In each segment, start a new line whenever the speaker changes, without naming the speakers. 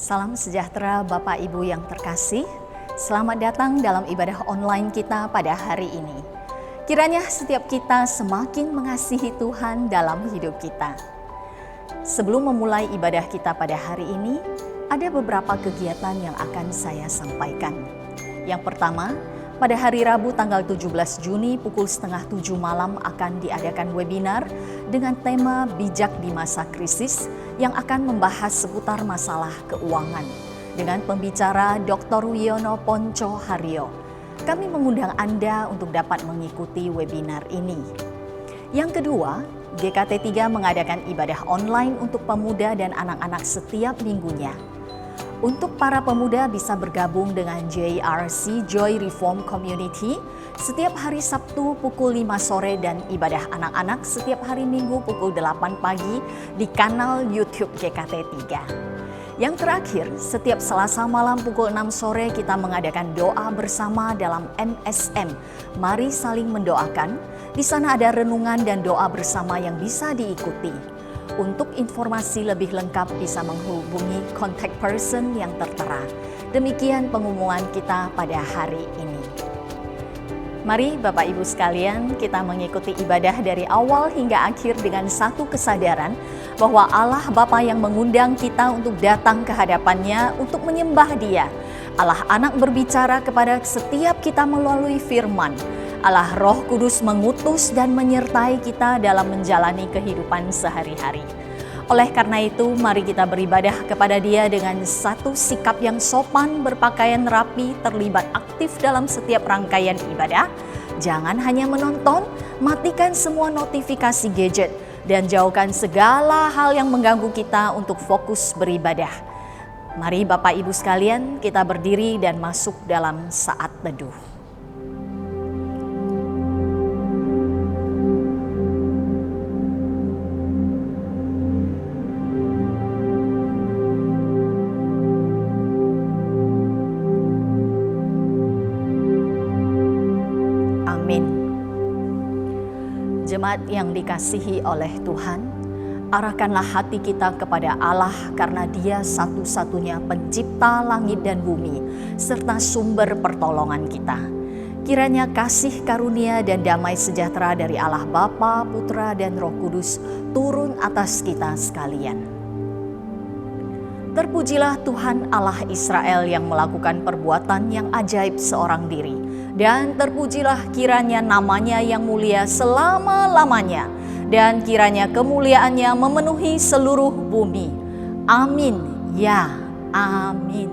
Salam sejahtera Bapak Ibu yang terkasih. Selamat datang dalam ibadah online kita pada hari ini. Kiranya setiap kita semakin mengasihi Tuhan dalam hidup kita. Sebelum memulai ibadah kita pada hari ini, ada beberapa kegiatan yang akan saya sampaikan. Yang pertama, pada hari Rabu tanggal 17 Juni pukul 6:30 malam akan diadakan webinar dengan tema Bijak di Masa Krisis yang akan membahas seputar masalah keuangan dengan pembicara Dr. Wiono Ponco Haryo. Kami mengundang Anda untuk dapat mengikuti webinar ini. Yang kedua, GKT 3 mengadakan ibadah online untuk pemuda dan anak-anak setiap minggunya. Untuk para pemuda bisa bergabung dengan JRC Joy Reform Community setiap hari Sabtu pukul 5 sore dan ibadah anak-anak setiap hari Minggu pukul 8 pagi di kanal YouTube GKT 3. Yang terakhir, setiap Selasa malam pukul 6 sore kita mengadakan doa bersama dalam MSM. Mari saling mendoakan. Di sana ada renungan dan doa bersama yang bisa diikuti. Untuk informasi lebih lengkap bisa menghubungi contact person yang tertera. Demikian pengumuman kita pada hari ini. Mari Bapak Ibu sekalian, kita mengikuti ibadah dari awal hingga akhir dengan satu kesadaran bahwa Allah Bapa yang mengundang kita untuk datang ke hadapannya untuk menyembah Dia. Allah Anak berbicara kepada setiap kita melalui firman. Allah Roh Kudus mengutus dan menyertai kita dalam menjalani kehidupan sehari-hari. Oleh karena itu, mari kita beribadah kepada Dia dengan satu sikap yang sopan, berpakaian rapi, terlibat aktif dalam setiap rangkaian ibadah. Jangan hanya menonton, matikan semua notifikasi gadget, dan jauhkan segala hal yang mengganggu kita untuk fokus beribadah. Mari Bapak Ibu sekalian, kita berdiri dan masuk dalam saat teduh. Jemaat yang dikasihi oleh Tuhan, arahkanlah hati kita kepada Allah karena Dia satu-satunya pencipta langit dan bumi, serta sumber pertolongan kita. Kiranya kasih karunia dan damai sejahtera dari Allah Bapa, Putra, dan Roh Kudus turun atas kita sekalian. Terpujilah Tuhan Allah Israel yang melakukan perbuatan yang ajaib seorang diri. Dan terpujilah kiranya namanya yang mulia selama-lamanya. Dan kiranya kemuliaannya memenuhi seluruh bumi. Amin. Ya, amin.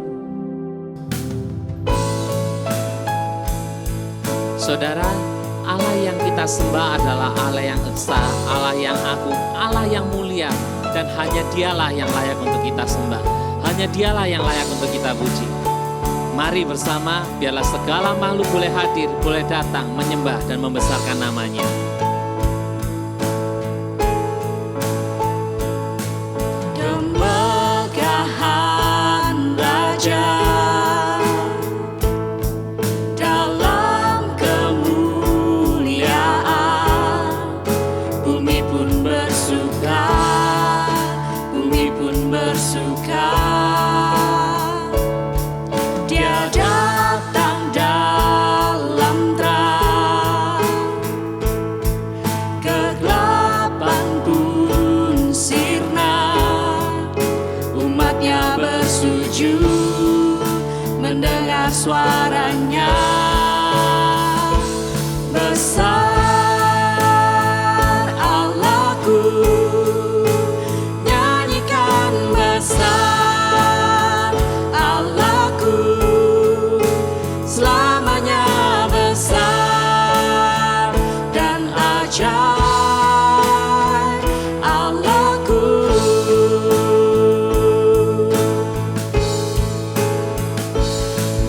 Saudara, Allah yang kita sembah adalah Allah yang esa, Allah yang agung, Allah yang mulia. Dan hanya Dialah yang layak untuk kita sembah. Hanya Dialah yang layak untuk kita puji. Mari bersama, biarlah segala makhluk boleh hadir, boleh datang, menyembah dan membesarkan namanya.
Kemegahan Raja dalam kemuliaan, bumi pun bersuka, bumi pun bersuka. Mendengar suaranya besar Allahku, nyanyikan besar Allahku, selamanya besar dan ajaib Allahku.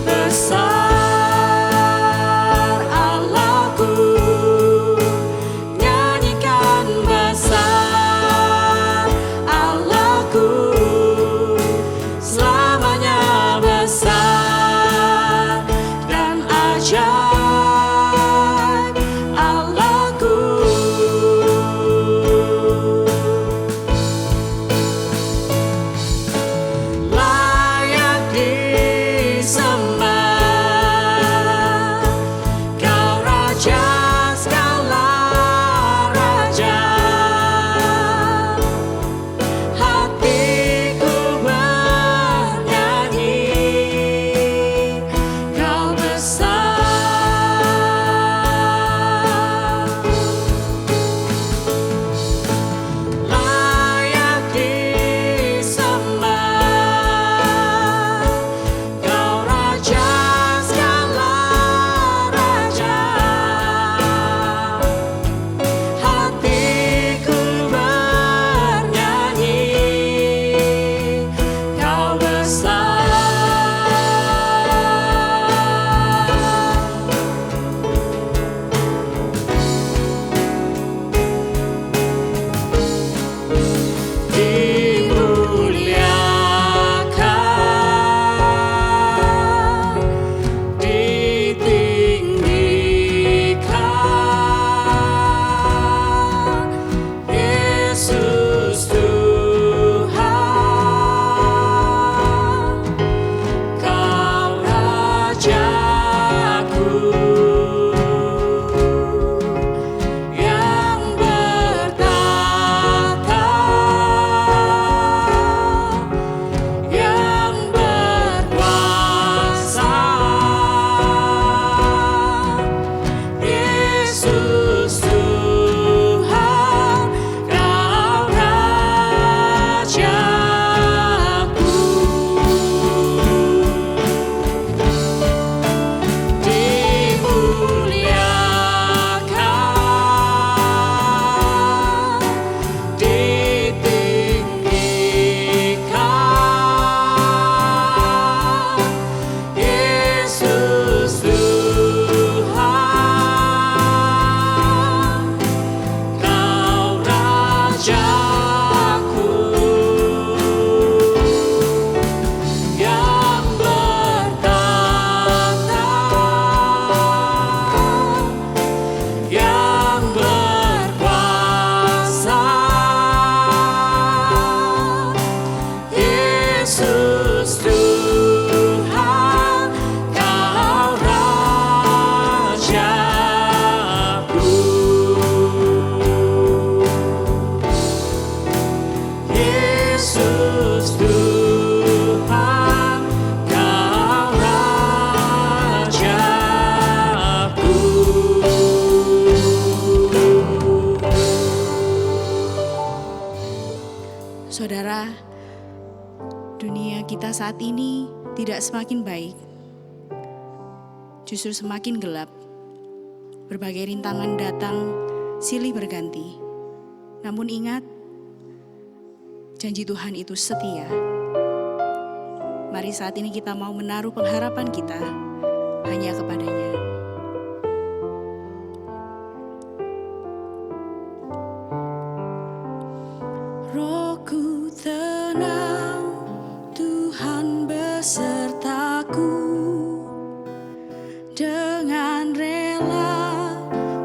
Besar Allahku.
saat ini tidak semakin baik, justru semakin gelap. Berbagai rintangan datang silih berganti. Namun ingat, janji Tuhan itu setia. Mari saat ini kita mau menaruh pengharapan kita hanya kepadanya. Rohku tenang, Tuhan besertaku. Dengan rela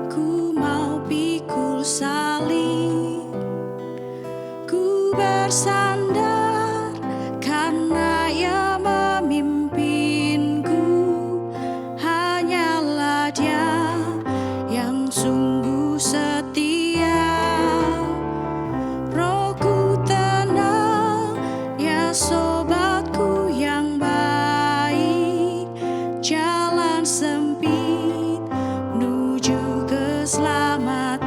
ku mau pikul salib, ku bersandar karena Ia memimpinku. Hanyalah Dia yang sungguh setia. Rohku tenang, ya sobatku yang baik. Jalan sempit menuju keselamatan.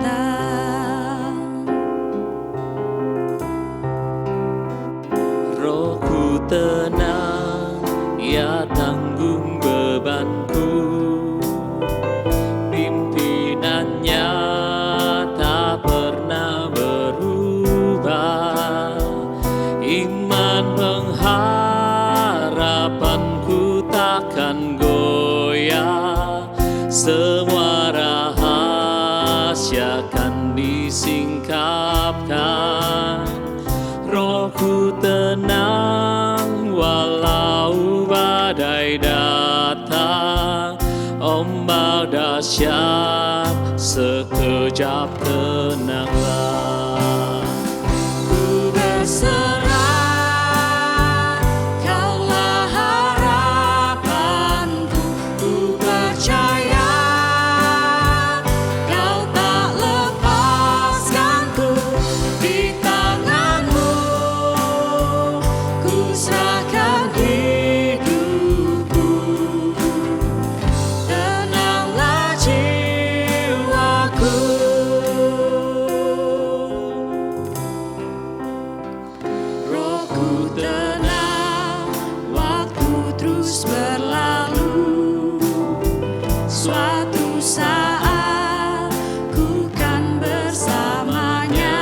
Rohku tenang, ya tanggung bebanku. Pimpinannya tak pernah berubah. Iman pengharapanku takkan goyah. Semua rahasia kan disingkapkan. Rohku tenang walau badai datang. Ombak dahsyat sekejap tenanglah.
Ku berserah, Kaulah harapanku. Ku percaya Kau tak lepaskanku. Di tangan-Mu ku serahkan hidupku. Tenanglah jiwaku. Rohku tenang, waktu terus berlalu. Suatu saat ku kan bersamanya.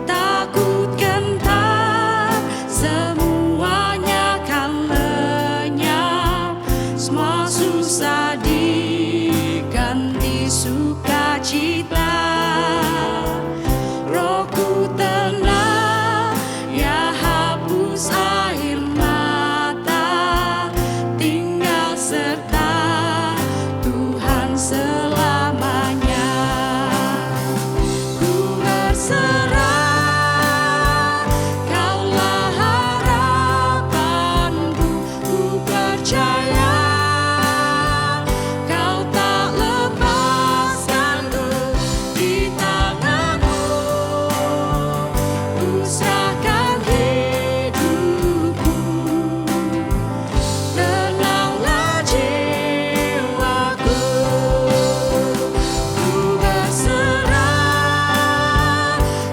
Takut gentar, semuanya kan lenyap. Semua susah diganti sukacita. Rohku tenang, ya hapus air mata. Tinggal serta Tuhan selamanya. Ku berserah, Kaulah harapanku. Ku percaya Kau tak lepaskanku. Di tangan-Mu ku serahkan hidupku. Tenanglah jiwaku. Ku berserah,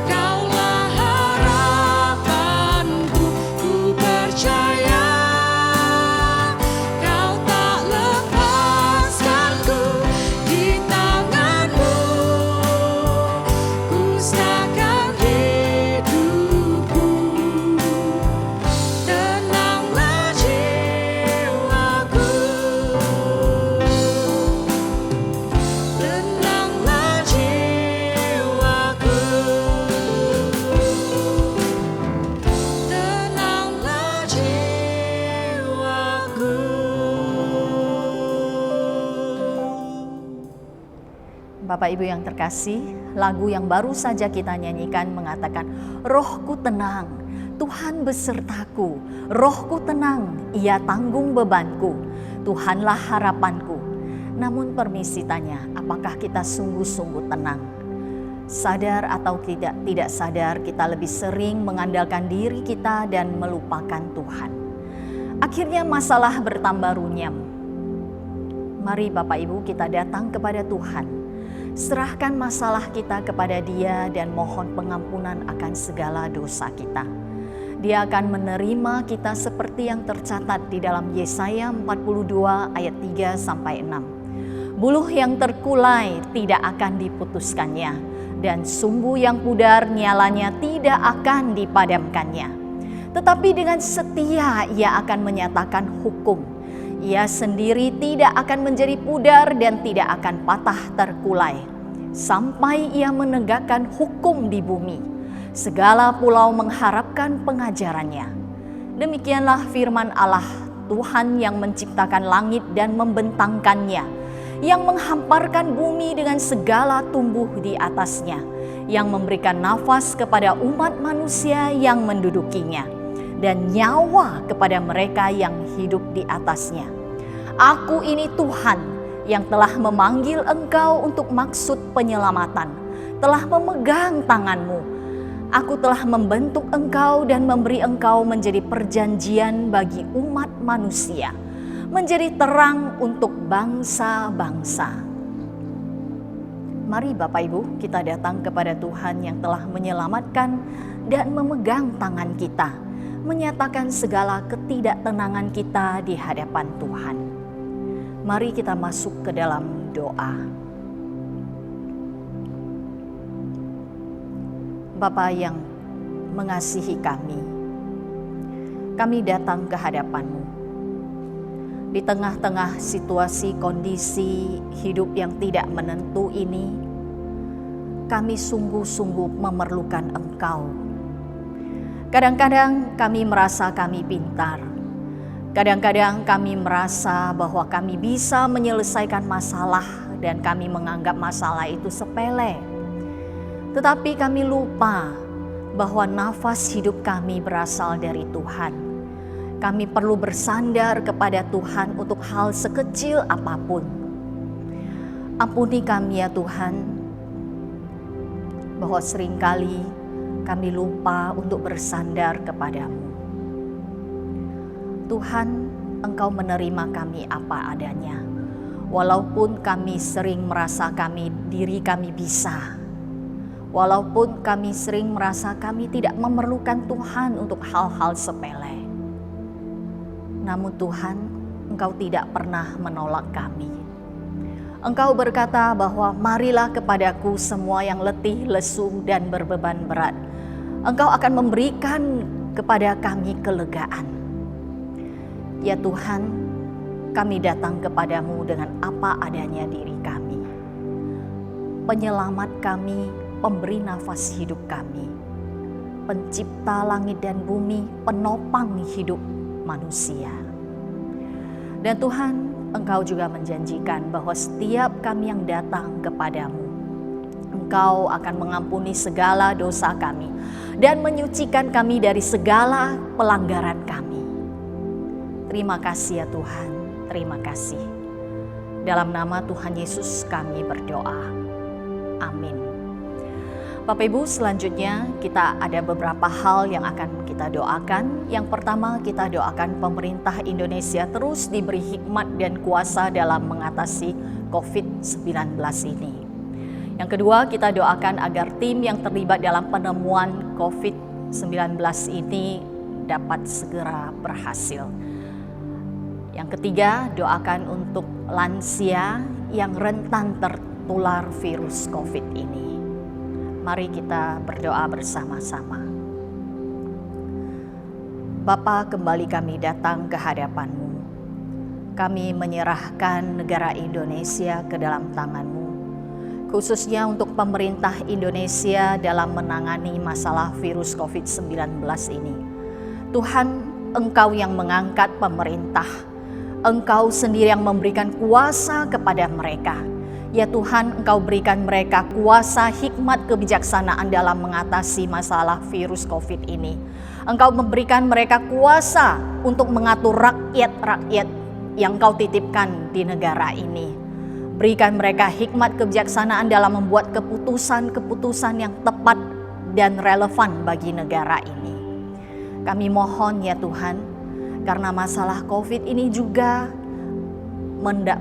Kaulah harapanku. Ku percaya Kau tak lepaskanku. Di tangan-Mu ku serahkan hidupku. Tenanglah jiwaku. Tenanglah jiwaku. Tenanglah jiwaku.
Bapak Ibu yang terkasih, lagu yang baru saja kita nyanyikan mengatakan, Rohku tenang, Tuhan besertaku. Rohku tenang, Ia tanggung bebanku. Tuhanlah harapanku. Namun permisi tanya, apakah kita sungguh-sungguh tenang? Sadar atau tidak sadar, kita lebih sering mengandalkan diri kita dan melupakan Tuhan. Akhirnya masalah bertambah runyam. Mari Bapak Ibu kita datang kepada Tuhan. Serahkan masalah kita kepada Dia dan mohon pengampunan akan segala dosa kita. Dia akan menerima kita seperti yang tercatat di dalam Yesaya 42 ayat 3-6. Buluh yang terkulai tidak akan diputuskannya, dan sumbu yang pudar nyalanya tidak akan dipadamkannya. Tetapi dengan setia ia akan menyatakan hukum. Ia sendiri tidak akan menjadi pudar dan tidak akan patah terkulai, sampai ia menegakkan hukum di bumi. Segala pulau mengharapkan pengajarannya. Demikianlah firman Allah, Tuhan yang menciptakan langit dan membentangkannya, yang menghamparkan bumi dengan segala tumbuh di atasnya, yang memberikan nafas kepada umat manusia yang mendudukinya, dan nyawa kepada mereka yang hidup di atasnya. Aku ini Tuhan yang telah memanggil engkau untuk maksud penyelamatan, telah memegang tanganmu. Aku telah membentuk engkau dan memberi engkau menjadi perjanjian bagi umat manusia, menjadi terang untuk bangsa-bangsa. Mari Bapak Ibu, kita datang kepada Tuhan yang telah menyelamatkan dan memegang tangan kita, menyatakan segala ketidaktenangan kita di hadapan Tuhan. Mari kita masuk ke dalam doa. Bapa yang mengasihi kami datang ke hadapan-Mu. Di tengah-tengah situasi kondisi hidup yang tidak menentu ini, kami sungguh-sungguh memerlukan Engkau. Kadang-kadang kami merasa kami pintar. Kadang-kadang kami merasa bahwa kami bisa menyelesaikan masalah dan kami menganggap masalah itu sepele. Tetapi kami lupa bahwa nafas hidup kami berasal dari Tuhan. Kami perlu bersandar kepada Tuhan untuk hal sekecil apapun. Ampuni kami ya Tuhan, bahwa seringkali kami lupa untuk bersandar kepadamu. Tuhan, Engkau menerima kami apa adanya. Walaupun kami sering merasa diri kami bisa. Walaupun kami sering merasa kami tidak memerlukan Tuhan untuk hal-hal sepele. Namun Tuhan, Engkau tidak pernah menolak kami. Engkau berkata bahwa marilah kepadaku semua yang letih, lesu, dan berbeban berat. Engkau akan memberikan kepada kami kelegaan. Ya Tuhan, kami datang kepadamu dengan apa adanya diri kami. Penyelamat kami, pemberi nafas hidup kami, pencipta langit dan bumi, penopang hidup manusia. Dan Tuhan, Engkau juga menjanjikan bahwa setiap kami yang datang kepadamu, Engkau akan mengampuni segala dosa kami dan menyucikan kami dari segala pelanggaran kami. Terima kasih ya Tuhan, terima kasih. Dalam nama Tuhan Yesus kami berdoa. Amin. Bapak Ibu, selanjutnya kita ada beberapa hal yang akan kita doakan. Yang pertama, kita doakan pemerintah Indonesia terus diberi hikmat dan kuasa dalam mengatasi COVID-19 ini. Yang kedua, kita doakan agar tim yang terlibat dalam penemuan COVID-19 ini dapat segera berhasil. Yang ketiga, doakan untuk lansia yang rentan tertular virus COVID ini. Mari kita berdoa bersama-sama. Bapa, kembali kami datang ke hadapan-Mu. Kami menyerahkan negara Indonesia ke dalam tangan-Mu, khususnya untuk pemerintah Indonesia dalam menangani masalah virus COVID-19 ini. Tuhan, Engkau yang mengangkat pemerintah, Engkau sendiri yang memberikan kuasa kepada mereka. Ya Tuhan, Engkau berikan mereka kuasa, hikmat, kebijaksanaan dalam mengatasi masalah virus COVID ini. Engkau memberikan mereka kuasa untuk mengatur rakyat-rakyat yang Engkau titipkan di negara ini. Berikan mereka hikmat, kebijaksanaan dalam membuat keputusan-keputusan yang tepat dan relevan bagi negara ini. Kami mohon ya Tuhan, karena masalah COVID ini juga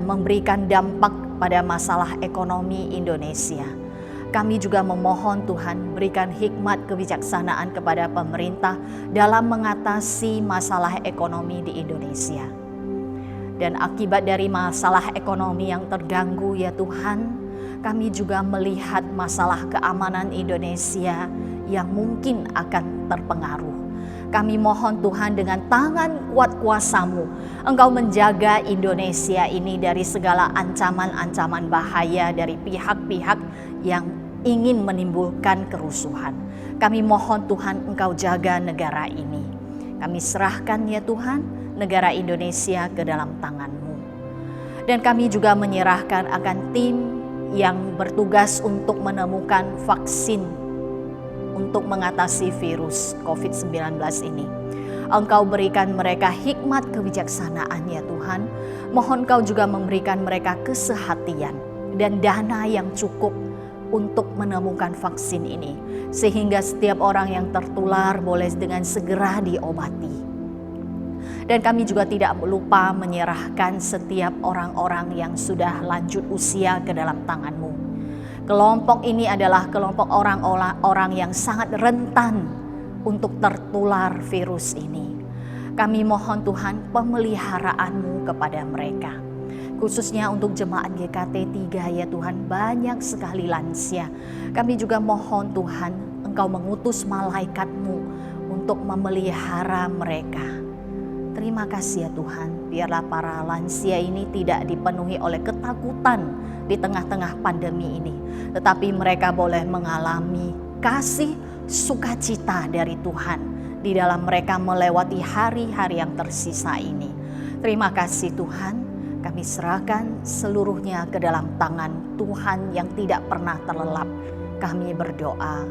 memberikan dampak pada masalah ekonomi Indonesia. Kami juga memohon Tuhan berikan hikmat kebijaksanaan kepada pemerintah dalam mengatasi masalah ekonomi di Indonesia. Dan akibat dari masalah ekonomi yang terganggu ya Tuhan, kami juga melihat masalah keamanan Indonesia yang mungkin akan terpengaruh. Kami mohon Tuhan dengan tangan kuat kuasa-Mu, Engkau menjaga Indonesia ini dari segala ancaman-ancaman bahaya dari pihak-pihak yang ingin menimbulkan kerusuhan. Kami mohon Tuhan Engkau jaga negara ini. Kami serahkan ya Tuhan negara Indonesia ke dalam tangan-Mu. Dan kami juga menyerahkan akan tim yang bertugas untuk menemukan vaksin untuk mengatasi virus COVID-19 ini. Engkau berikan mereka hikmat kebijaksanaan ya Tuhan. Mohon Kau juga memberikan mereka kesehatian dan dana yang cukup untuk menemukan vaksin ini. Sehingga setiap orang yang tertular boleh dengan segera diobati. Dan kami juga tidak lupa menyerahkan setiap orang-orang yang sudah lanjut usia ke dalam tangan-Mu. Kelompok ini adalah kelompok orang-orang yang sangat rentan untuk tertular virus ini. Kami mohon Tuhan pemeliharaan-Mu kepada mereka. Khususnya untuk jemaat GKT 3 ya Tuhan, banyak sekali lansia. Kami juga mohon Tuhan Engkau mengutus malaikat-Mu untuk memelihara mereka. Terima kasih ya Tuhan, biarlah para lansia ini tidak dipenuhi oleh ketakutan di tengah-tengah pandemi ini. Tetapi mereka boleh mengalami kasih sukacita dari Tuhan di dalam mereka melewati hari-hari yang tersisa ini. Terima kasih Tuhan, kami serahkan seluruhnya ke dalam tangan Tuhan yang tidak pernah terlelap. Kami berdoa,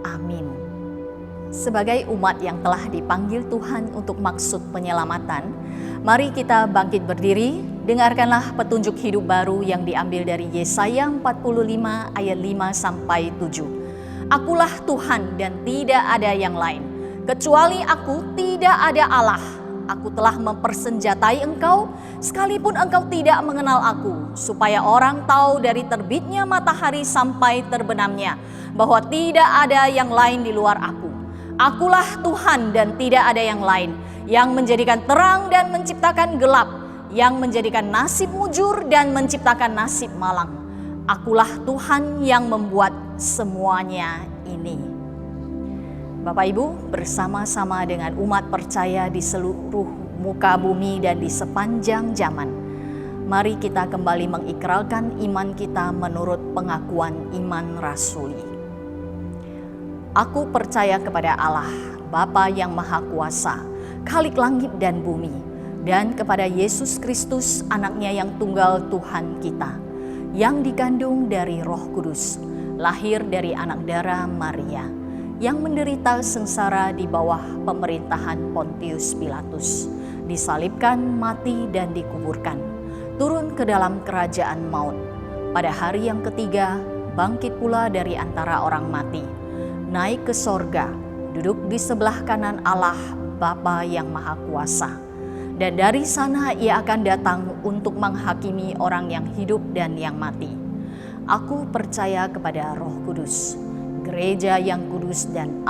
amin. Sebagai umat yang telah dipanggil Tuhan untuk maksud penyelamatan, mari kita bangkit berdiri, dengarkanlah petunjuk hidup baru yang diambil dari Yesaya 45 ayat 5-7. Akulah Tuhan dan tidak ada yang lain, kecuali Aku tidak ada Allah. Aku telah mempersenjatai engkau, sekalipun engkau tidak mengenal Aku, supaya orang tahu dari terbitnya matahari sampai terbenamnya, bahwa tidak ada yang lain di luar Aku. Akulah Tuhan dan tidak ada yang lain, yang menjadikan terang dan menciptakan gelap, yang menjadikan nasib mujur dan menciptakan nasib malang. Akulah Tuhan yang membuat semuanya ini. Bapak Ibu, bersama-sama dengan umat percaya di seluruh muka bumi dan di sepanjang zaman, mari kita kembali mengikrarkan iman kita menurut pengakuan iman rasuli. Aku percaya kepada Allah, Bapa yang Maha Kuasa, Khalik langit dan bumi, dan kepada Yesus Kristus, Anaknya yang tunggal Tuhan kita, yang dikandung dari Roh Kudus, lahir dari anak darah Maria, yang menderita sengsara di bawah pemerintahan Pontius Pilatus, disalibkan, mati dan dikuburkan, turun ke dalam kerajaan maut. Pada hari yang ketiga, bangkit pula dari antara orang mati, naik ke sorga, duduk di sebelah kanan Allah Bapa yang Maha Kuasa. Dan dari sana Ia akan datang untuk menghakimi orang yang hidup dan yang mati. Aku percaya kepada Roh Kudus, gereja yang kudus dan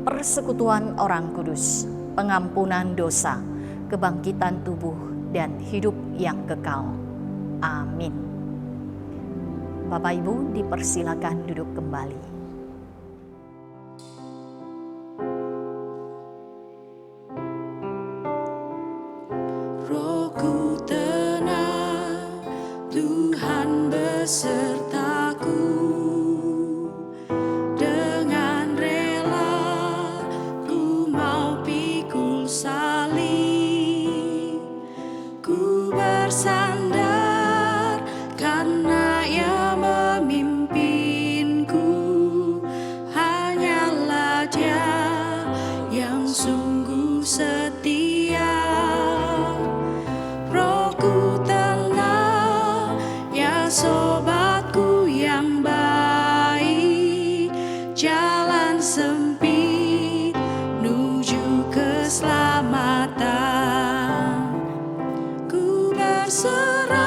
persekutuan orang kudus, pengampunan dosa, kebangkitan tubuh dan hidup yang kekal. Amin. Bapak Ibu dipersilakan duduk kembali.
Rohku tenang, Tuhan besertaku. Dengan rela ku mau pikul salib. Ku bersandar karena Ia memimpinku. Hanyalah Dia yang sungguh setia. Rohku tenang, ya sobatku yang baik. Jalan sempit menuju keselamatan. Ku berserah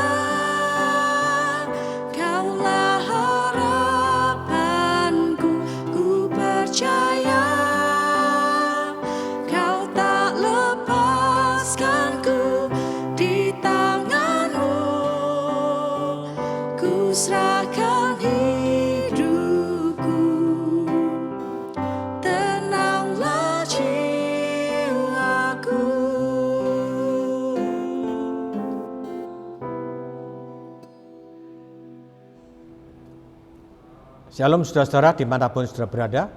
Shalom saudara-saudara dimanapun saudara berada.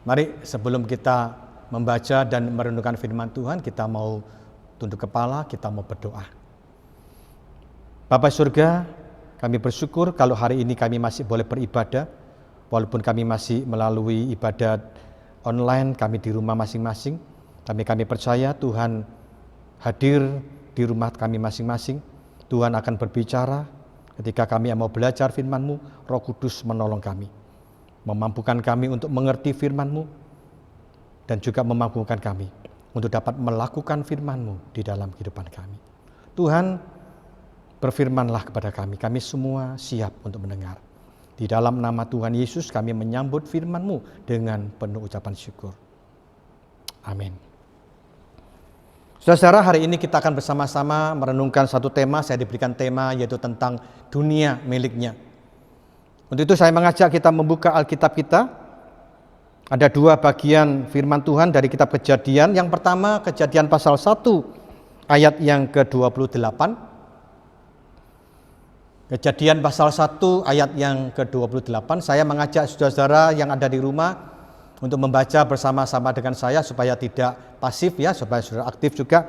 Mari sebelum kita membaca dan merenungkan firman Tuhan, kita mau tunduk kepala, kita mau berdoa. Bapa surga, kami bersyukur kalau hari ini kami masih boleh beribadah, walaupun kami masih melalui ibadah online, kami di rumah masing-masing. Tapi kami percaya Tuhan hadir di rumah kami masing-masing. Tuhan akan berbicara. Ketika kami mau belajar firman-Mu, Roh Kudus menolong kami, memampukan kami untuk mengerti firman-Mu, dan juga memampukan kami untuk dapat melakukan firman-Mu di dalam kehidupan kami. Tuhan, berfirmanlah kepada kami, kami semua siap untuk mendengar. Di dalam nama Tuhan Yesus kami menyambut firman-Mu dengan penuh ucapan syukur. Amin. Saudara, hari ini kita akan bersama-sama merenungkan satu tema. Saya diberikan tema yaitu tentang dunia miliknya. Untuk itu saya mengajak kita membuka Alkitab kita. Ada dua bagian firman Tuhan dari kitab Kejadian. Yang pertama Kejadian pasal 1 ayat yang ke-28. Kejadian pasal 1 ayat yang ke-28. Saya mengajak saudara-saudara yang ada di rumah untuk membaca bersama-sama dengan saya supaya tidak pasif ya, supaya saudara aktif juga.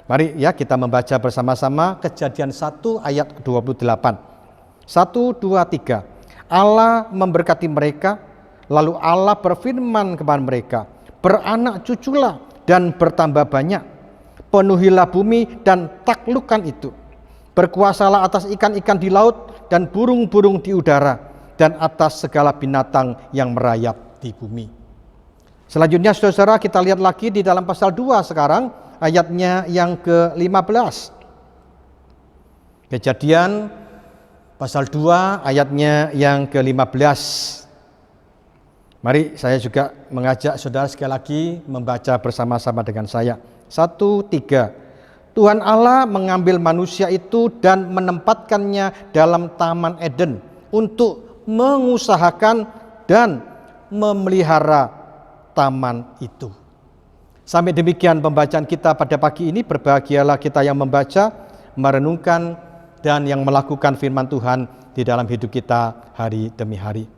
Mari ya kita membaca bersama-sama Kejadian 1 ayat 28. 1, 2, 3. Allah memberkati mereka, lalu Allah berfirman kepada mereka, beranak cuculah dan bertambah banyak, penuhilah bumi dan taklukkan itu, berkuasalah atas ikan-ikan di laut dan burung-burung di udara, dan atas segala binatang yang merayap di bumi. Selanjutnya saudara-saudara kita lihat lagi di dalam pasal 2 sekarang ayatnya yang ke-15. Kejadian pasal 2 ayatnya yang ke-15. Mari saya juga mengajak saudara sekali lagi membaca bersama-sama dengan saya. 1, 3. Tuhan Allah mengambil manusia itu dan menempatkannya dalam Taman Eden untuk mengusahakan dan memelihara taman itu. Sampai demikian pembacaan kita pada pagi ini. Berbahagialah kita yang membaca, merenungkan, dan yang melakukan firman Tuhan di dalam hidup kita hari demi hari.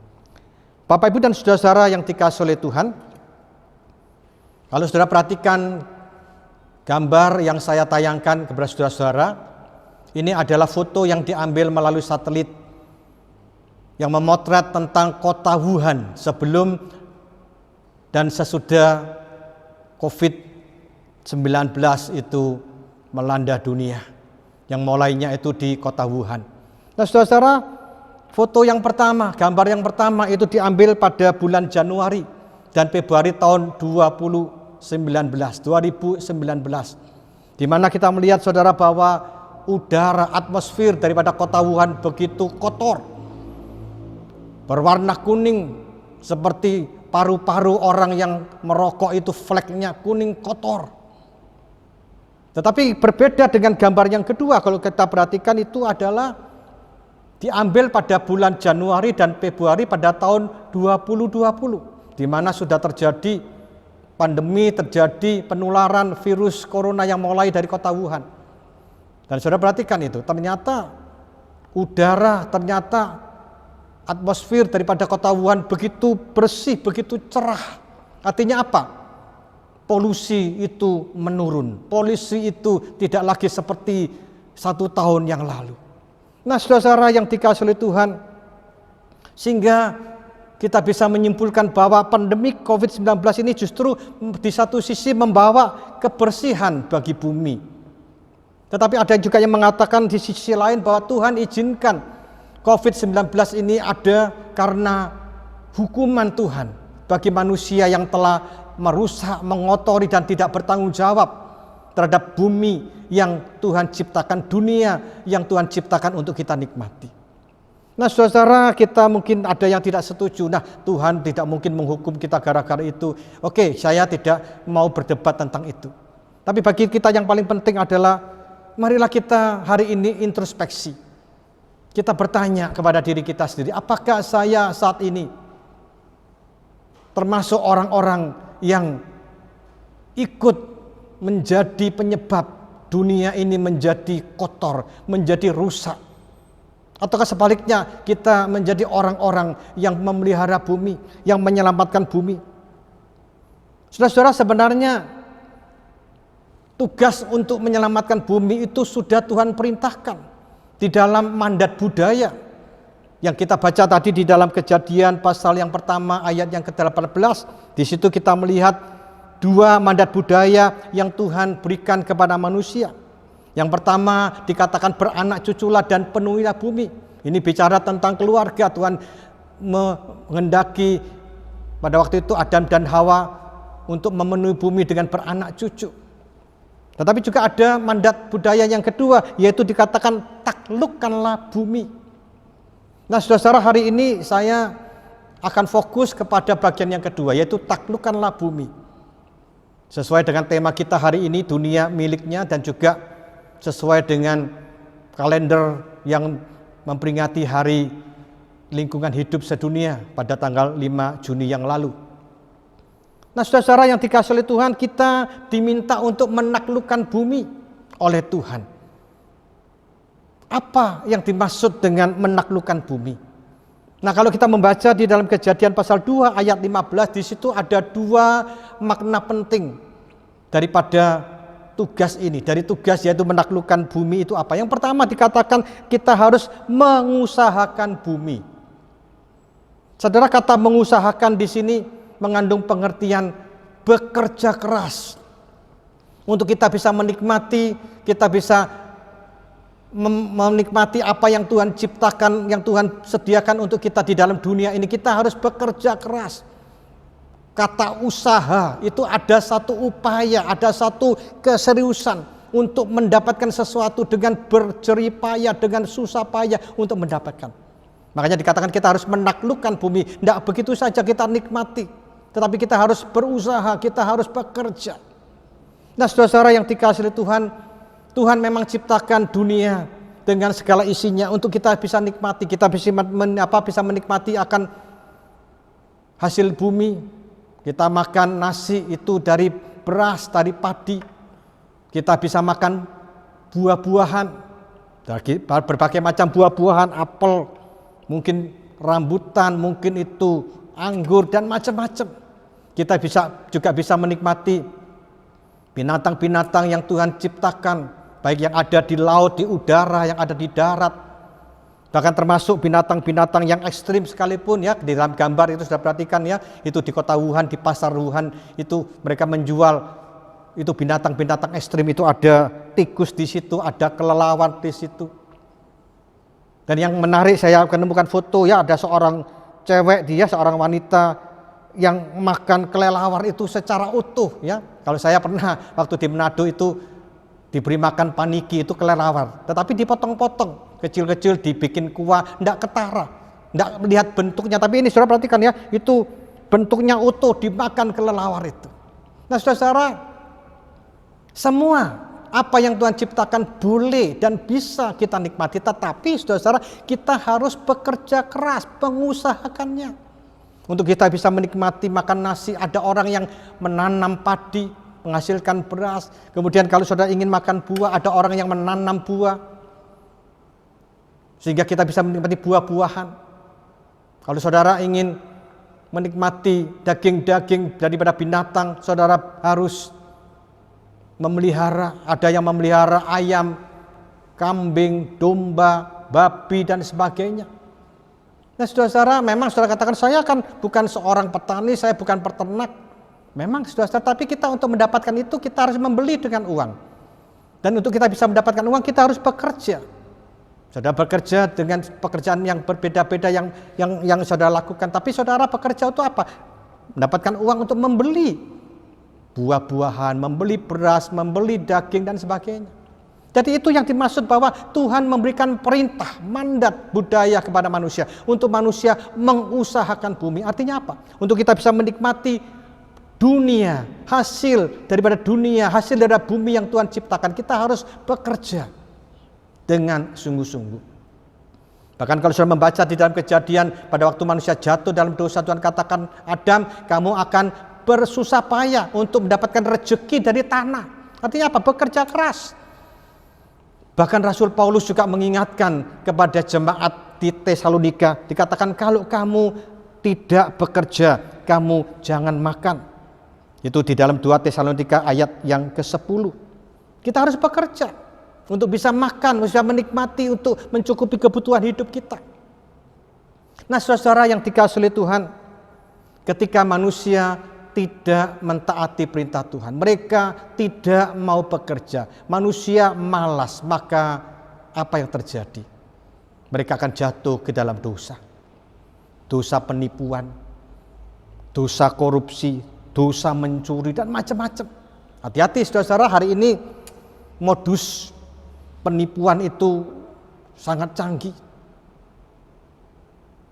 Bapak, Ibu, dan saudara-saudara yang dikasihi oleh Tuhan, kalau saudara perhatikan gambar yang saya tayangkan kepada saudara-saudara, ini adalah foto yang diambil melalui satelit yang memotret tentang kota Wuhan sebelum dan sesudah COVID-19 itu melanda dunia, yang mulainya itu di kota Wuhan. Nah saudara-saudara, foto yang pertama, gambar yang pertama itu diambil pada bulan Januari dan Februari tahun 2019, di mana kita melihat saudara bahwa udara, atmosfer daripada kota Wuhan begitu kotor, berwarna kuning seperti paru-paru orang yang merokok itu fleknya kuning kotor. Tetapi berbeda dengan gambar yang kedua, kalau kita perhatikan itu adalah diambil pada bulan Januari dan Februari pada tahun 2020, di mana sudah terjadi pandemi, terjadi penularan virus corona yang mulai dari kota Wuhan. Dan saudara perhatikan itu, ternyata udara, ternyata atmosfer daripada kota Wuhan begitu bersih, begitu cerah. Artinya apa? Polusi itu menurun. Polusi itu tidak lagi seperti 1 tahun yang lalu. Nah saudara-saudara yang dikasihi oleh Tuhan, sehingga kita bisa menyimpulkan bahwa pandemi COVID-19 ini justru di satu sisi membawa kebersihan bagi bumi. Tetapi ada juga yang mengatakan di sisi lain bahwa Tuhan izinkan COVID-19 ini ada karena hukuman Tuhan bagi manusia yang telah merusak, mengotori, dan tidak bertanggung jawab terhadap bumi yang Tuhan ciptakan, dunia yang Tuhan ciptakan untuk kita nikmati. Nah saudara, kita mungkin ada yang tidak setuju. Nah Tuhan tidak mungkin menghukum kita gara-gara itu. Oke, saya tidak mau berdebat tentang itu. Tapi bagi kita yang paling penting adalah marilah kita hari ini introspeksi. Kita bertanya kepada diri kita sendiri, apakah saya saat ini termasuk orang-orang yang ikut menjadi penyebab dunia ini menjadi kotor, menjadi rusak. Ataukah sebaliknya kita menjadi orang-orang yang memelihara bumi, yang menyelamatkan bumi? Saudara-saudara, sebenarnya tugas untuk menyelamatkan bumi itu sudah Tuhan perintahkan di dalam mandat budaya yang kita baca tadi di dalam Kejadian pasal yang pertama ayat yang ke-18. Di situ kita melihat dua mandat budaya yang Tuhan berikan kepada manusia. Yang pertama dikatakan beranak cuculah dan penuhilah bumi. Ini bicara tentang keluarga. Tuhan menghendaki pada waktu itu Adam dan Hawa untuk memenuhi bumi dengan beranak cucu. Tetapi juga ada mandat budaya yang kedua, yaitu dikatakan taklukkanlah bumi. Nah, saudara-saudara, hari ini saya akan fokus kepada bagian yang kedua, yaitu taklukkanlah bumi. Sesuai dengan tema kita hari ini, dunia miliknya, dan juga sesuai dengan kalender yang memperingati hari lingkungan hidup sedunia pada tanggal 5 Juni yang lalu. Nah, saudara-saudara yang dikasihi oleh Tuhan, kita diminta untuk menaklukkan bumi oleh Tuhan. Apa yang dimaksud dengan menaklukkan bumi? Nah, kalau kita membaca di dalam Kejadian pasal 2 ayat 15, di situ ada dua makna penting daripada tugas ini. Dari tugas yaitu menaklukkan bumi itu apa? Yang pertama dikatakan kita harus mengusahakan bumi. Saudara, kata mengusahakan di sini mengandung pengertian bekerja keras. Untuk kita bisa menikmati, kita bisa menikmati apa yang Tuhan ciptakan, yang Tuhan sediakan untuk kita di dalam dunia ini, kita harus bekerja keras. Kata usaha itu ada satu upaya, ada satu keseriusan untuk mendapatkan sesuatu dengan berjerih payah, dengan susah payah untuk mendapatkan. Makanya dikatakan kita harus menaklukkan bumi. Tidak begitu saja kita nikmati, tetapi kita harus berusaha, kita harus bekerja. Nah, saudara-saudara yang dikasihi Tuhan, Tuhan memang ciptakan dunia dengan segala isinya untuk kita bisa nikmati, kita bisa menikmati akan hasil bumi. Kita makan nasi itu dari beras, dari padi. Kita bisa makan buah-buahan, berbagai macam buah-buahan, apel, mungkin rambutan, mungkin itu anggur dan macam-macam. Kita juga bisa menikmati binatang-binatang yang Tuhan ciptakan, baik yang ada di laut, di udara, yang ada di darat. Bahkan termasuk binatang-binatang yang ekstrim sekalipun ya, di dalam gambar itu sudah perhatikan ya, itu di kota Wuhan, di pasar Wuhan itu mereka menjual itu binatang-binatang ekstrim, itu ada tikus di situ, ada kelelawar di situ. Dan yang menarik, saya menemukan foto ya, ada seorang cewek, dia seorang wanita yang makan kelelawar itu secara utuh ya. Kalau saya pernah waktu di Manado itu diberi makan paniki, itu kelelawar, tetapi dipotong-potong kecil-kecil, dibikin kuah, tidak ketara, tidak melihat bentuknya. Tapi ini saudara perhatikan ya, itu bentuknya utuh, dimakan kelelawar itu. Nah, saudara-saudara, semua apa yang Tuhan ciptakan boleh dan bisa kita nikmati, tetapi saudara-saudara, kita harus bekerja keras, mengusahakannya. Untuk kita bisa menikmati makan nasi, ada orang yang menanam padi, menghasilkan beras. Kemudian kalau saudara ingin makan buah, ada orang yang menanam buah, sehingga kita bisa menikmati buah-buahan. Kalau saudara ingin menikmati daging-daging daripada binatang, saudara harus memelihara. Ada yang memelihara ayam, kambing, domba, babi dan sebagainya. Nah, saudara-saudara, memang saudara katakan saya kan bukan seorang petani, saya bukan peternak. Memang saudara-saudara, tapi kita untuk mendapatkan itu kita harus membeli dengan uang. Dan untuk kita bisa mendapatkan uang kita harus bekerja. Saudara bekerja dengan pekerjaan yang berbeda-beda yang saudara lakukan. Tapi saudara bekerja itu apa? Mendapatkan uang untuk membeli buah-buahan, membeli beras, membeli daging dan sebagainya. Jadi itu yang dimaksud bahwa Tuhan memberikan perintah, mandat budaya kepada manusia. Untuk manusia mengusahakan bumi. Artinya apa? Untuk kita bisa menikmati dunia, hasil daripada dunia, hasil dari bumi yang Tuhan ciptakan. Kita harus bekerja dengan sungguh-sungguh. Bahkan kalau sudah membaca di dalam Kejadian, pada waktu manusia jatuh dalam dosa, Tuhan katakan, Adam, kamu akan bersusah payah untuk mendapatkan rezeki dari tanah. Artinya apa? Bekerja keras. Bahkan Rasul Paulus juga mengingatkan kepada jemaat di Tesalonika, dikatakan kalau kamu tidak bekerja, kamu jangan makan. Itu di dalam 2 Tesalonika ayat yang ke-10. Kita harus bekerja untuk bisa makan, bisa menikmati, untuk mencukupi kebutuhan hidup kita. Nah, saudara yang dikasihi oleh Tuhan, ketika manusia tidak mentaati perintah Tuhan, mereka tidak mau bekerja, manusia malas, maka apa yang terjadi? Mereka akan jatuh ke dalam dosa. Dosa penipuan, dosa korupsi, dosa mencuri, dan macam-macam. Hati-hati saudara, hari ini modus penipuan itu sangat canggih.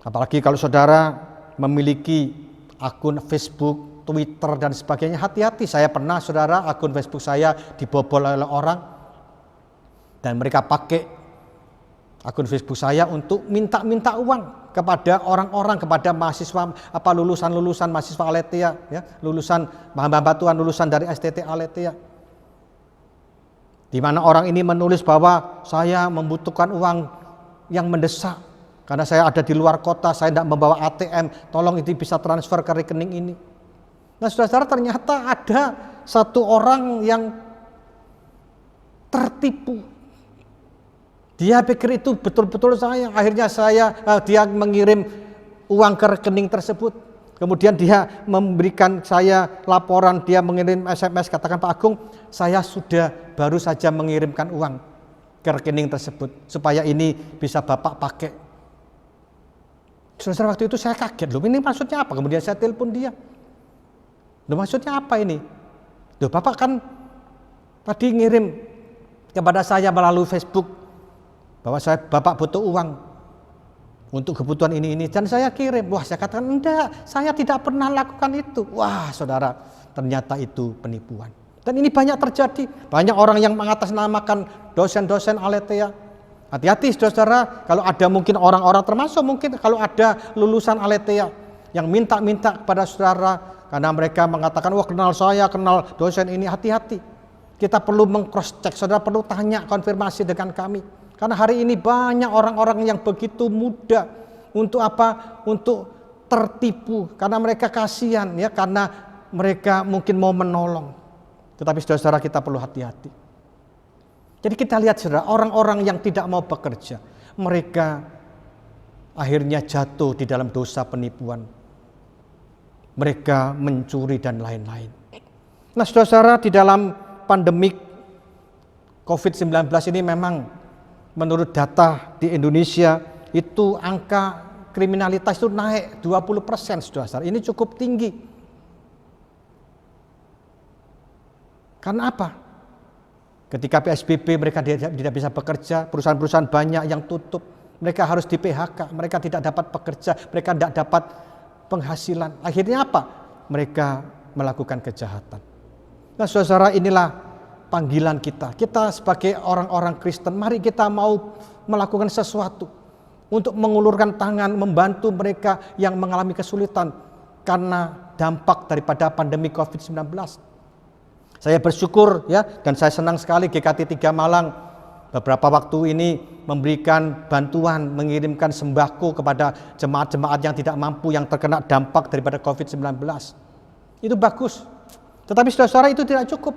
Apalagi kalau saudara memiliki akun Facebook, Twitter, dan sebagainya, hati-hati. Saya pernah, saudara, akun Facebook saya dibobol oleh orang, dan mereka pakai akun Facebook saya untuk minta uang kepada orang-orang, kepada mahasiswa, lulusan mahasiswa Aletheia, ya, lulusan hamba Tuhan, lulusan dari STT Aletheia, di mana orang ini menulis bahwa saya membutuhkan uang yang mendesak karena saya ada di luar kota, saya tidak membawa ATM, tolong itu bisa transfer ke rekening ini. Nah, saudara, ternyata ada satu orang yang tertipu. Dia pikir itu betul-betul saya. Akhirnya dia mengirim uang ke rekening tersebut. Kemudian dia memberikan saya laporan, dia mengirim SMS, katakan, Pak Agung, saya sudah baru saja mengirimkan uang ke rekening tersebut supaya ini bisa Bapak pakai. Saudara, waktu itu saya kaget, loh ini maksudnya apa? Kemudian saya telepon dia. Loh, maksudnya apa ini? Loh, Bapak kan tadi ngirim kepada saya melalui Facebook bahwa Bapak butuh uang untuk kebutuhan ini, dan saya kirim. Wah, saya katakan, enggak, saya tidak pernah lakukan itu. Wah, saudara, ternyata itu penipuan. Dan ini banyak terjadi. Banyak orang yang mengatasnamakan dosen-dosen Aletheia. Hati-hati saudara, kalau ada mungkin orang-orang, termasuk mungkin kalau ada lulusan Aletheia yang minta-minta kepada saudara, karena mereka mengatakan, wah kenal saya, kenal dosen ini, hati-hati. Kita perlu meng-cross check, saudara perlu tanya, konfirmasi dengan kami. Karena hari ini banyak orang-orang yang begitu mudah untuk apa? Untuk tertipu, karena mereka kasihan, ya, karena mereka mungkin mau menolong. Tetapi saudara, kita perlu hati-hati. Jadi kita lihat saudara, orang-orang yang tidak mau bekerja, mereka akhirnya jatuh di dalam dosa penipuan. Mereka mencuri dan lain-lain. Nah, saudara, di dalam pandemik COVID-19 ini memang menurut data di Indonesia itu angka kriminalitas itu naik 20%, saudara. Ini cukup tinggi. Karena apa? Ketika PSBB mereka tidak bisa bekerja, perusahaan-perusahaan banyak yang tutup, mereka harus di PHK, mereka tidak dapat bekerja, mereka tidak dapat penghasilan. Akhirnya apa? Mereka melakukan kejahatan. Nah, saudara, inilah panggilan kita. Kita sebagai orang-orang Kristen, mari kita mau melakukan sesuatu untuk mengulurkan tangan, membantu mereka yang mengalami kesulitan karena dampak daripada pandemi COVID-19. Saya bersyukur, ya, dan saya senang sekali GKT 3 Malang beberapa waktu ini memberikan bantuan, mengirimkan sembako kepada jemaat-jemaat yang tidak mampu, yang terkena dampak daripada COVID-19. Itu bagus. Tetapi saudara, itu tidak cukup.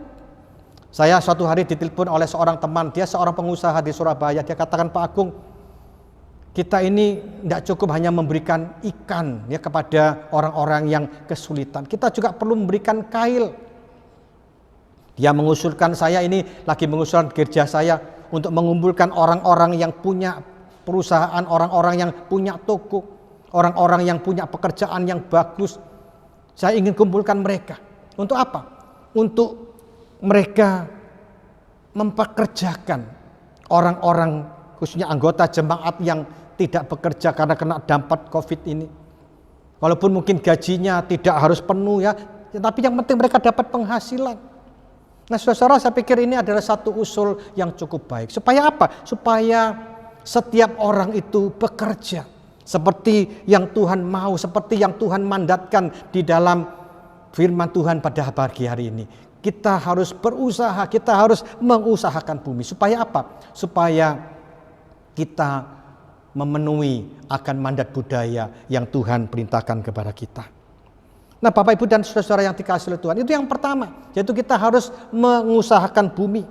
Saya suatu hari ditelepon oleh seorang teman, dia seorang pengusaha di Surabaya. Dia katakan, Pak Agung, kita ini tidak cukup hanya memberikan ikan, ya, kepada orang-orang yang kesulitan. Kita juga perlu memberikan kail. Dia mengusulkan, saya ini lagi mengusulkan gereja saya untuk mengumpulkan orang-orang yang punya perusahaan, orang-orang yang punya toko, orang-orang yang punya pekerjaan yang bagus. Saya ingin kumpulkan mereka. Untuk apa? Untuk mereka mempekerjakan orang-orang, khususnya anggota jemaat yang tidak bekerja karena kena dampak COVID ini. Walaupun mungkin gajinya tidak harus penuh, ya, tapi yang penting mereka dapat penghasilan. Nah, saudara, saya pikir ini adalah satu usul yang cukup baik. Supaya apa? Supaya setiap orang itu bekerja seperti yang Tuhan mau, seperti yang Tuhan mandatkan di dalam firman Tuhan pada pagi hari ini. kita harus berusaha, kita harus mengusahakan bumi. Supaya apa? Supaya kita memenuhi akan mandat budaya yang Tuhan perintahkan kepada kita. Nah, Bapak Ibu dan saudara-saudara yang dikasihi oleh Tuhan, itu yang pertama, yaitu kita harus mengusahakan bumi.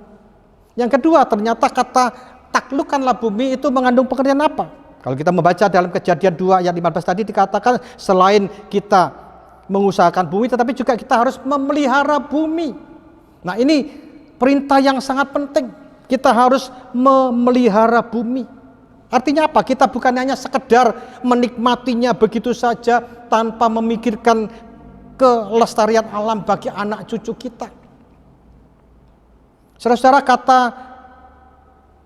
Yang kedua, ternyata kata taklukkanlah bumi itu mengandung pengertian apa? Kalau kita membaca dalam Kejadian 2 ayat 15 tadi dikatakan selain kita mengusahakan bumi, tetapi juga kita harus memelihara bumi. Nah, ini perintah yang sangat penting. Kita harus memelihara bumi. Artinya apa? Kita bukan hanya sekedar menikmatinya begitu saja tanpa memikirkan kelestarian alam bagi anak cucu kita. Saudara-saudara, kata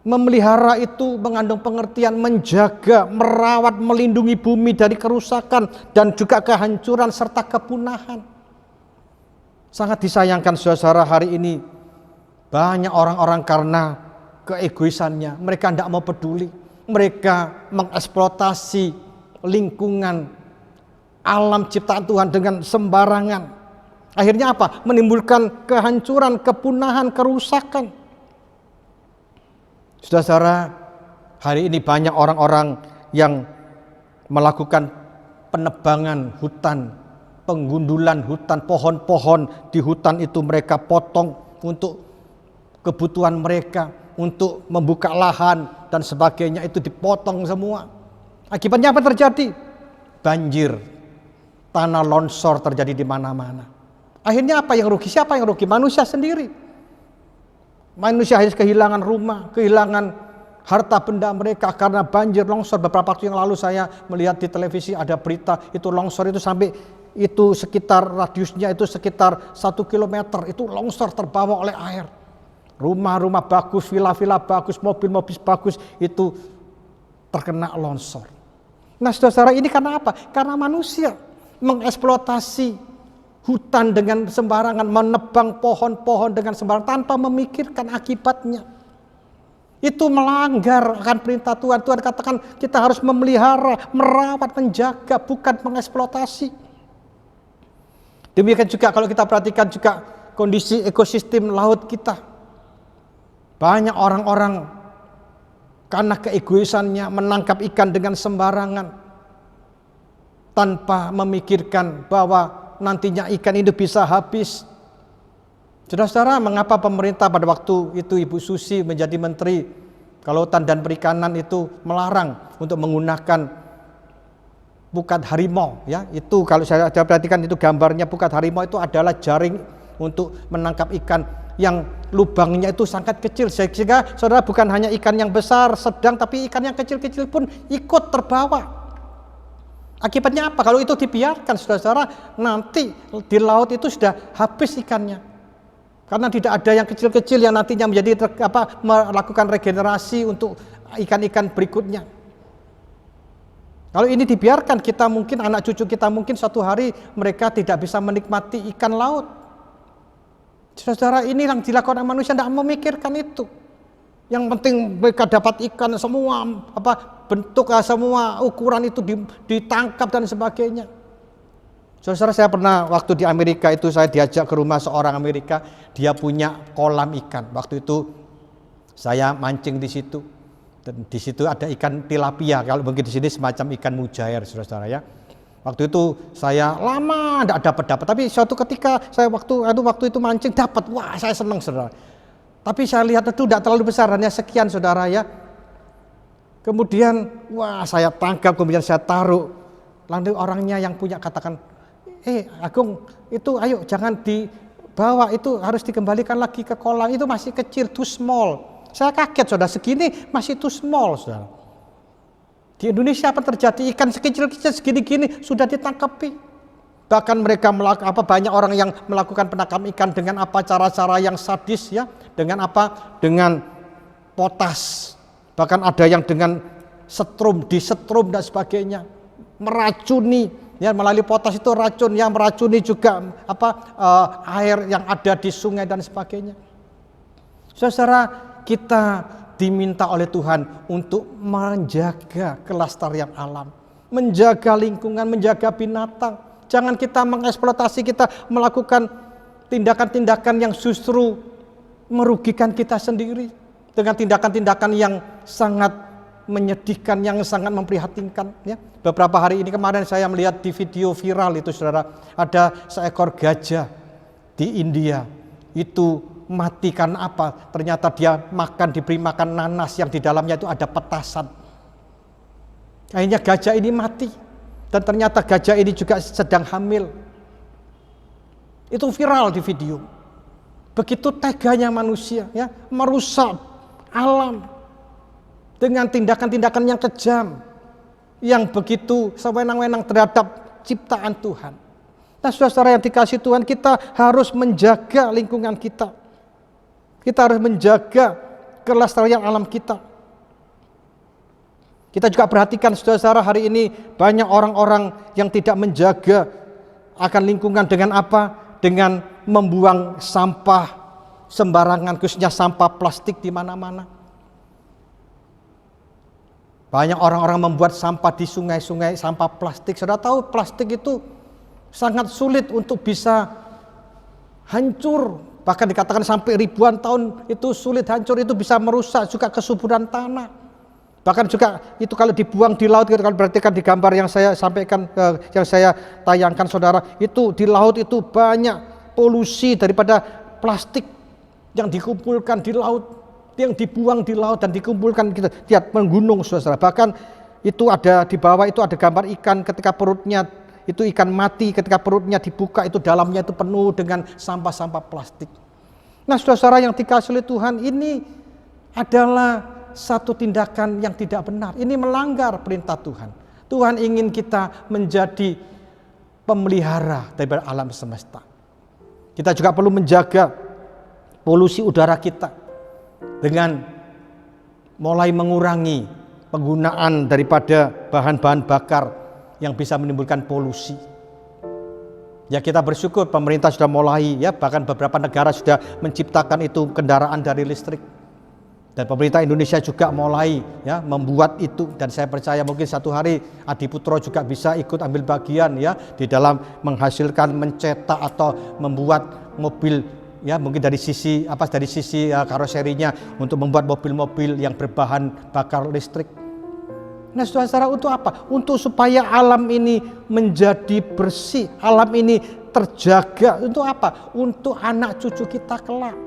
memelihara itu mengandung pengertian menjaga, merawat, melindungi bumi dari kerusakan dan juga kehancuran serta kepunahan. Sangat disayangkan saudara-saudara, hari ini banyak orang-orang karena keegoisannya, mereka tidak mau peduli, mereka mengeksploitasi lingkungan alam ciptaan Tuhan dengan sembarangan. Akhirnya apa? Menimbulkan kehancuran, kepunahan, kerusakan. Saudara-saudara, hari ini banyak orang-orang yang melakukan penebangan hutan, penggundulan hutan, pohon-pohon di hutan itu mereka potong untuk kebutuhan mereka, untuk membuka lahan dan sebagainya, itu dipotong semua. Akibatnya apa terjadi? Banjir, tanah longsor terjadi di mana-mana. Akhirnya apa yang rugi? Siapa yang rugi? Manusia sendiri. Manusia harus kehilangan rumah, kehilangan harta benda mereka karena banjir longsor. Beberapa waktu yang lalu saya melihat di televisi ada berita itu longsor itu sampai itu sekitar radiusnya itu sekitar 1 kilometer itu longsor terbawa oleh air. Rumah-rumah bagus, villa-villa bagus, mobil-mobil bagus itu terkena longsor. Nah, saudara-saudara, ini karena apa? Karena manusia mengeksploitasi hutan dengan sembarangan, menebang pohon-pohon dengan sembarangan tanpa memikirkan akibatnya. Itu melanggar akan perintah Tuhan. Tuhan katakan kita harus memelihara, merawat, menjaga, bukan mengeksploitasi. Demikian juga kalau kita perhatikan juga kondisi ekosistem laut kita. Banyak orang-orang karena keegoisannya menangkap ikan dengan sembarangan tanpa memikirkan bahwa nantinya ikan itu bisa habis. Saudara-saudara, mengapa pemerintah pada waktu itu Ibu Susi menjadi Menteri Kelautan dan Perikanan itu melarang untuk menggunakan pukat harimau, ya? Itu kalau saya perhatikan itu gambarnya pukat harimau itu adalah jaring untuk menangkap ikan yang lubangnya itu sangat kecil, sehingga saudara bukan hanya ikan yang besar, sedang, tapi ikan yang kecil-kecil pun ikut terbawa. Akibatnya apa? Kalau itu dibiarkan, saudara-saudara, nanti di laut itu sudah habis ikannya. Karena tidak ada yang kecil-kecil yang nantinya melakukan regenerasi untuk ikan-ikan berikutnya. Kalau ini dibiarkan, kita mungkin, anak cucu kita mungkin suatu hari mereka tidak bisa menikmati ikan laut. Saudara, ini yang dilakukan manusia, tidak memikirkan itu. Yang penting mereka dapat ikan semua, bentuk semua ukuran itu ditangkap dan sebagainya. Saudara, saya pernah waktu di Amerika itu saya diajak ke rumah seorang Amerika, dia punya kolam ikan. Waktu itu saya mancing di situ. Dan di situ ada ikan tilapia, kalau mungkin di sini semacam ikan mujair, saudara-saudara, ya. Waktu itu saya lama tidak dapat, tapi suatu ketika saya waktu itu mancing dapat, wah saya senang, saudara. Tapi saya lihat itu tidak terlalu besar, hanya sekian, saudara, ya. Kemudian wah saya tangkap, kemudian saya taruh. Lalu orangnya yang punya katakan, Agung, itu ayo jangan dibawa, itu harus dikembalikan lagi ke kolam, itu masih kecil, too small. Saya kaget, saudara, segini masih too small, saudara. Di Indonesia apa terjadi? Ikan sekecil-kecil segini-gini sudah ditangkapi. Bahkan mereka banyak orang yang melakukan penangkapan ikan dengan cara-cara yang sadis, ya, dengan dengan potas. Bahkan ada yang dengan disetrum dan sebagainya, meracuni, ya, melalui potas itu racun yang meracuni juga air yang ada di sungai dan sebagainya. Saudara, kita diminta oleh Tuhan untuk menjaga kelestarian alam, menjaga lingkungan, menjaga binatang. Jangan kita mengeksploitasi, kita melakukan tindakan-tindakan yang justru merugikan kita sendiri, dengan tindakan-tindakan yang sangat menyedihkan, yang sangat memprihatinkan. Ya. Beberapa hari ini kemarin saya melihat di video viral itu, saudara, ada seekor gajah di India. Itu mati karena apa? Ternyata dia diberi makan nanas yang di dalamnya itu ada petasan. Akhirnya gajah ini mati. Dan ternyata gajah ini juga sedang hamil. Itu viral di video. Begitu teganya manusia, ya, merusak alam dengan tindakan-tindakan yang kejam, yang begitu sewenang-wenang terhadap ciptaan Tuhan. Nah, saudara yang dikasihi Tuhan, kita harus menjaga lingkungan kita. Kita harus menjaga kelestarian alam kita. Kita juga perhatikan, saudara, hari ini banyak orang-orang yang tidak menjaga akan lingkungan dengan apa? Dengan membuang sampah sembarangan, khususnya sampah plastik di mana-mana. Banyak orang-orang membuat sampah di sungai-sungai, sampah plastik. Saudara tahu plastik itu sangat sulit untuk bisa hancur. Bahkan dikatakan sampai ribuan tahun itu sulit hancur, itu bisa merusak juga kesuburan tanah. Bahkan juga itu kalau dibuang di laut, kalau perhatikan di gambar yang saya sampaikan, yang saya tayangkan, saudara, itu di laut itu banyak polusi daripada plastik yang dikumpulkan di laut, yang dibuang di laut dan dikumpulkan, kita lihat menggunung, saudara. Bahkan itu ada di bawah, itu ada gambar ikan ketika perutnya itu ikan mati, ketika perutnya dibuka itu dalamnya itu penuh dengan sampah-sampah plastik. Nah, saudara yang dikasihi oleh Tuhan, ini adalah satu tindakan yang tidak benar. Ini melanggar perintah Tuhan. Tuhan ingin kita menjadi pemelihara daripada alam semesta. Kita juga perlu menjaga polusi udara kita dengan mulai mengurangi penggunaan daripada bahan-bahan bakar yang bisa menimbulkan polusi. Ya, kita bersyukur pemerintah sudah mulai, ya, bahkan beberapa negara sudah menciptakan itu kendaraan dari listrik. Dan pemerintah Indonesia juga mulai, ya, membuat itu, dan saya percaya mungkin satu hari Adi Putro juga bisa ikut ambil bagian, ya, di dalam menghasilkan, mencetak atau membuat mobil, ya, mungkin dari sisi karoserinya untuk membuat mobil-mobil yang berbahan bakar listrik. Nah, saudara, untuk apa? Untuk supaya alam ini menjadi bersih, alam ini terjaga. Untuk apa? Untuk anak cucu kita kelak.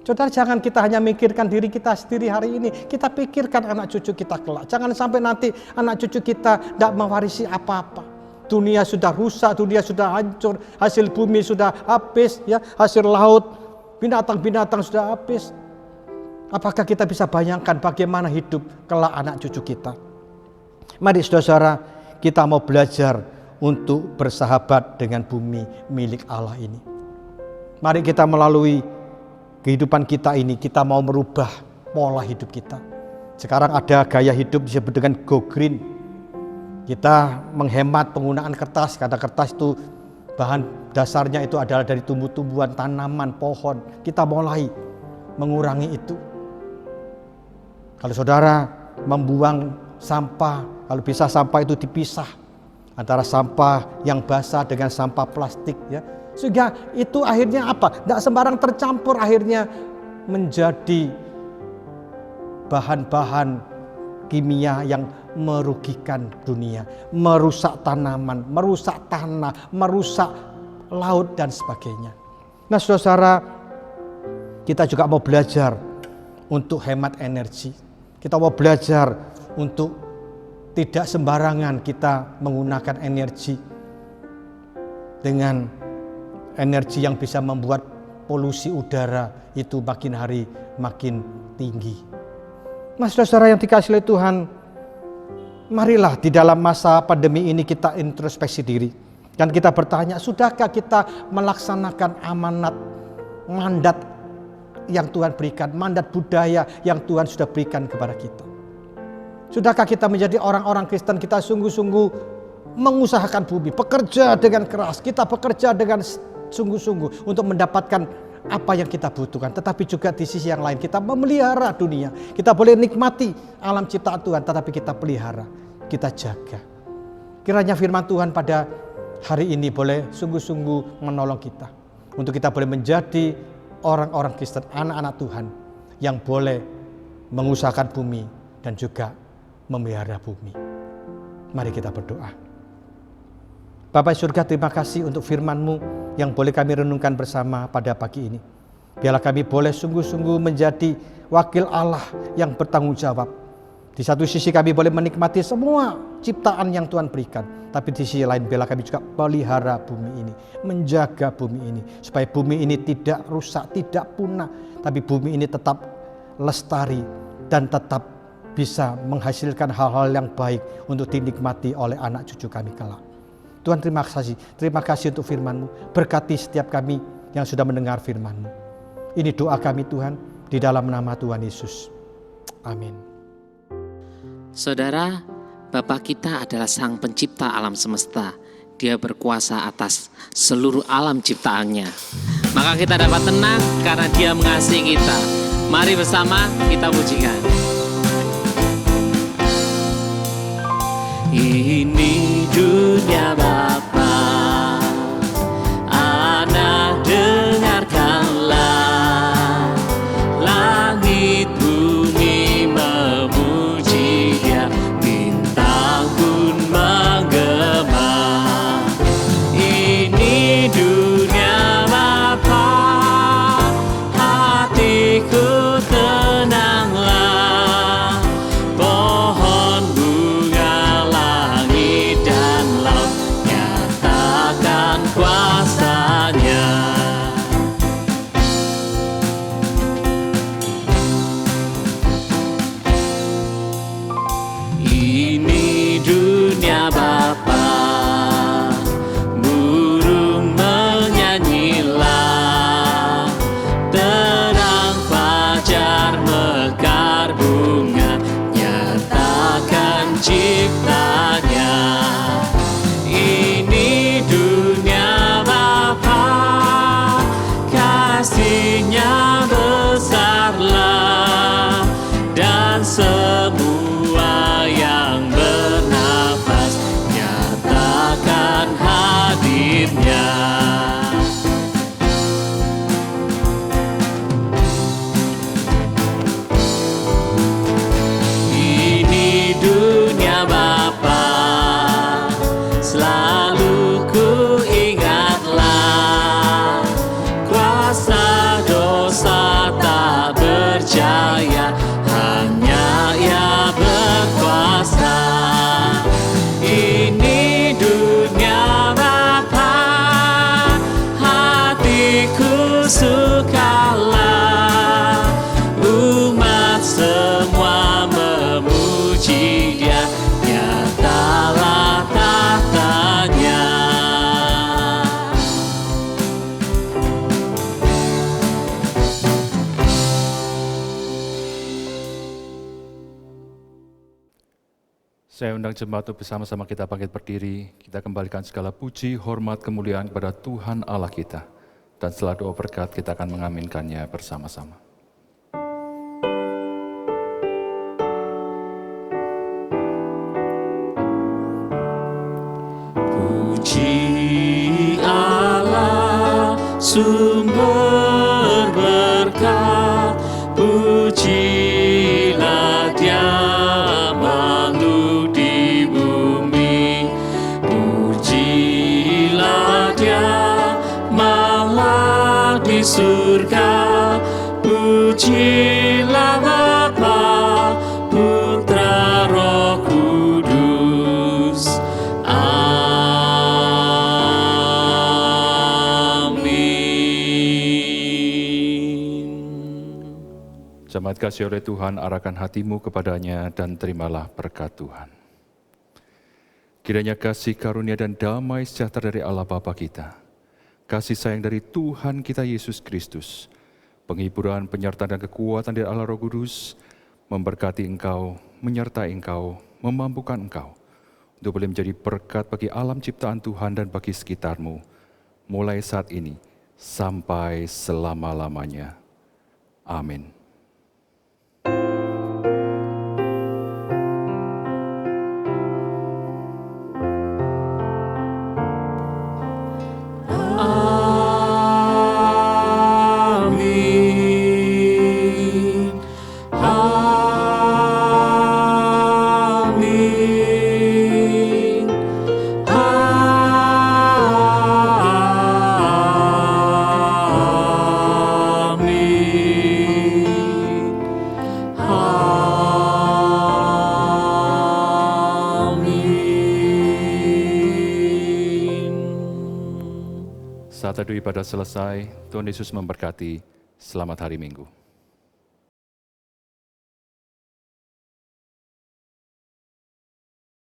Saudara, jangan kita hanya mikirkan diri kita sendiri hari ini, kita pikirkan anak cucu kita kelak. Jangan sampai nanti anak cucu kita tidak mewarisi apa-apa. Dunia sudah rusak, dunia sudah hancur, hasil bumi sudah habis, ya, hasil laut, binatang-binatang sudah habis. Apakah kita bisa bayangkan bagaimana hidup kelak anak cucu kita? Mari saudara, kita mau belajar untuk bersahabat dengan bumi milik Allah ini. Mari kita melalui kehidupan kita ini, kita mau merubah pola hidup kita. Sekarang ada gaya hidup disebut dengan go green. Kita menghemat penggunaan kertas, karena kertas itu bahan dasarnya itu adalah dari tumbuh-tumbuhan, tanaman, pohon. Kita mulai mengurangi itu. Kalau saudara membuang sampah, kalau bisa sampah itu dipisah antara sampah yang basah dengan sampah plastik, ya. Sehingga itu akhirnya apa? Tidak sembarang tercampur, akhirnya menjadi bahan-bahan kimia yang merugikan dunia, merusak tanaman, merusak tanah, merusak laut dan sebagainya. Nah, saudara, kita juga mau belajar untuk hemat energi. Kita mau belajar untuk tidak sembarangan kita menggunakan energi dengan energi yang bisa membuat polusi udara itu makin hari makin tinggi. Mas, saudara yang dikasihi oleh Tuhan, marilah di dalam masa pandemi ini kita introspeksi diri. Dan kita bertanya, sudahkah kita melaksanakan amanat, mandat yang Tuhan berikan, mandat budaya yang Tuhan sudah berikan kepada kita? Sudahkah kita menjadi orang-orang Kristen, kita sungguh-sungguh mengusahakan bumi, bekerja dengan keras, kita bekerja dengan sungguh-sungguh untuk mendapatkan apa yang kita butuhkan. Tetapi juga di sisi yang lain kita memelihara dunia. Kita boleh nikmati alam ciptaan Tuhan, tetapi kita pelihara, kita jaga. Kiranya firman Tuhan pada hari ini boleh sungguh-sungguh menolong kita. untuk kita boleh menjadi orang-orang Kristen, anak-anak Tuhan yang boleh mengusahakan bumi dan juga memelihara bumi. Mari kita berdoa. Bapa surga, terima kasih untuk firman-Mu yang boleh kami renungkan bersama pada pagi ini. Biarlah kami boleh sungguh-sungguh menjadi wakil Allah yang bertanggung jawab. Di satu sisi kami boleh menikmati semua ciptaan yang Tuhan berikan. Tapi di sisi lain biarlah kami juga pelihara bumi ini. Menjaga bumi ini. Supaya bumi ini tidak rusak, tidak punah. Tapi bumi ini tetap lestari dan tetap bisa menghasilkan hal-hal yang baik untuk dinikmati oleh anak cucu kami kelak. Tuhan terima kasih untuk firman-Mu. Berkati setiap kami yang sudah mendengar firman-Mu. Ini doa kami Tuhan, di dalam nama Tuhan Yesus. Amin.
Saudara, Bapa kita adalah Sang Pencipta alam semesta. Dia berkuasa atas seluruh alam ciptaannya. Maka kita dapat tenang karena Dia mengasihi kita. Mari bersama kita pujikan. Ini dunia Bapa, anak dengarkanlah, langit bumi memuji Dia, bintang pun menggema. Ini dunia Bapa, hatiku tenanglah, pohon bunga langit dan laut nyatakan kuasa-Nya. Ini dunia Bapa, burung menyanyilah, terang fajar mekar bunga, nyatakan ciptanya. Ini dunia Bapa, kasih-Nya besarlah, dan semua yang bernafas nyatakan hadirnya. Ini dunia Bapa, selalu ku ingatlah, kuasa dosa tak berjaya, hanya Ia berkuasa. Ini dunia Bapa, hatiku sukalah, umat semua memuji Dia, nyatalah tahtanya.
Saya undang jemaat untuk bersama-sama kita bangkit berdiri. Kita kembalikan segala puji, hormat, kemuliaan kepada Tuhan Allah kita. Dan setelah doa berkat kita akan mengaminkannya bersama-sama.
Puji Allah, sumber berkat, pujilah Dia makhluk di bumi, pujilah Dia malah di surga, pujilah Bapa, Putra, Roh Kudus.
Jemaat kasih oleh Tuhan, arahkan hatimu kepadanya dan terimalah berkat Tuhan. Kiranya kasih karunia dan damai sejahtera dari Allah Bapa kita, kasih sayang dari Tuhan kita Yesus Kristus, penghiburan, penyertaan dan kekuatan dari Allah Roh Kudus, memberkati engkau, menyertai engkau, memampukan engkau, untuk boleh menjadi berkat bagi alam ciptaan Tuhan dan bagi sekitarmu, mulai saat ini sampai selama-lamanya. Amin.
Amin.
Saat teduh ibadah selesai, Tuhan Yesus memberkati. Selamat hari Minggu.